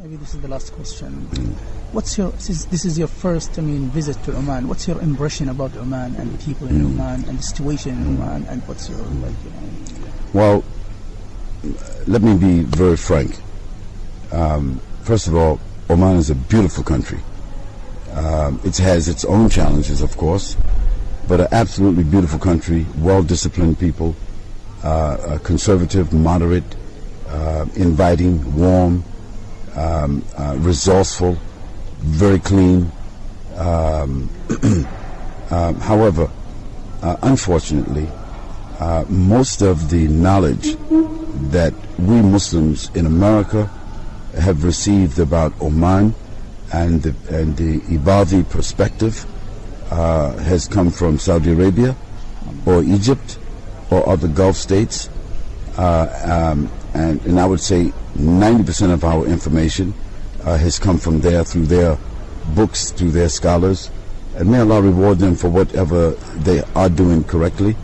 Maybe this is the last question. What's your, since this is your first, visit to Oman, what's your impression about Oman and the people in Oman and the situation in Oman, and what's your, Well, let me be very frank. First of all, Oman is a beautiful country. It has its own challenges, of course, but an absolutely beautiful country, well-disciplined people, conservative, moderate, inviting, warm, resourceful, very clean. However, unfortunately, most of the knowledge that we Muslims in America have received about Oman and the Ibadi perspective has come from Saudi Arabia or Egypt or other Gulf states, and I would say 90% of our information has come from there, through their books, through their scholars, and may Allah reward them for whatever they are doing correctly.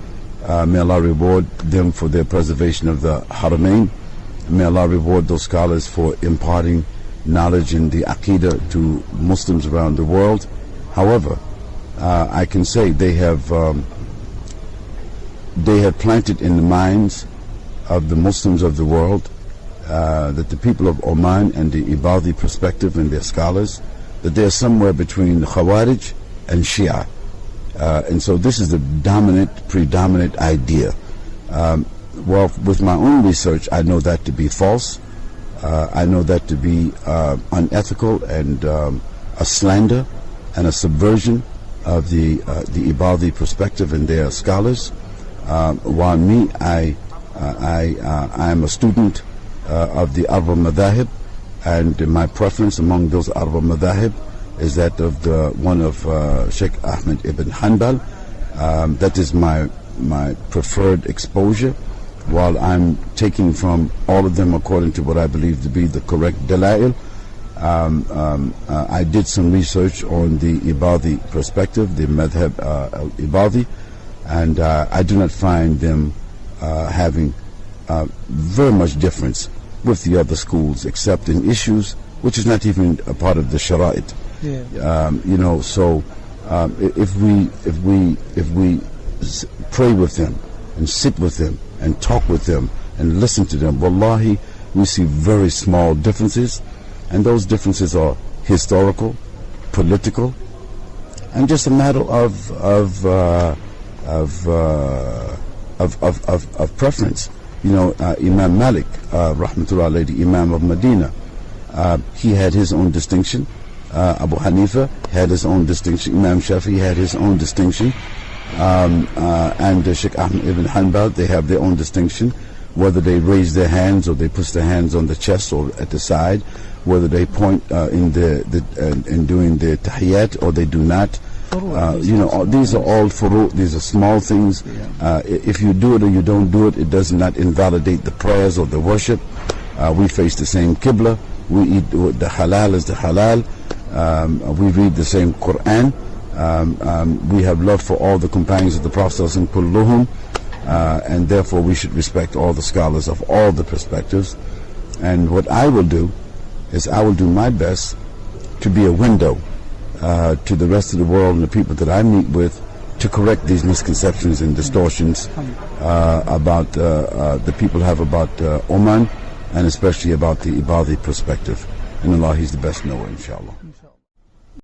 May Allah reward them for their preservation of the Haramain. May Allah reward those scholars for imparting knowledge in the Aqidah to Muslims around the world. However, I can say they have planted in the minds of the Muslims of the world that the people of Oman and the Ibadi perspective and their scholars, that they're somewhere between the Khawarij and Shia. And so this is the predominant idea. Well, with my own research, I know that to be false. I know that to be unethical and a slander and a subversion of the Ibadi perspective and their scholars. While me, I am a student of the Arba Madahib, and my preference among those Arba Madahib is that of one of Sheikh Ahmed ibn Hanbal. That is my preferred exposure, while I'm taking from all of them according to what I believe to be the correct dalail. I did some research on the Ibadi perspective, the Madhab al-Ibadi, and I do not find them having very much difference with the other schools, except in issues which is not even a part of the Shara'it. Yeah. So if we pray with them and sit with them and talk with them and listen to them, wallahi, we see very small differences, and those differences are historical, political, and just a matter of preference. Imam Malik, rahmatullah alayhi, Imam of Medina, he had his own distinction. Abu Hanifa had his own distinction. Imam Shafi had his own distinction. And Sheikh Ahmed ibn Hanbal, they have their own distinction, whether they raise their hands or they put their hands on the chest or at the side, whether they point in doing the tahiyyat or they do not. These are all furu', these are small things. If you do it or you don't do it, it does not invalidate the prayers or the worship. We face the same qibla, we eat the halal is the halal, we read the same Quran, we have love for all the companions of the Prophet and kulluhum, and therefore we should respect all the scholars of all the perspectives. And what I will do is I will do my best to be a window to the rest of the world and the people that I meet with, to correct these misconceptions and distortions about the people have about Oman, and especially about the Ibadi perspective. And Allah, He's the best knower, inshallah.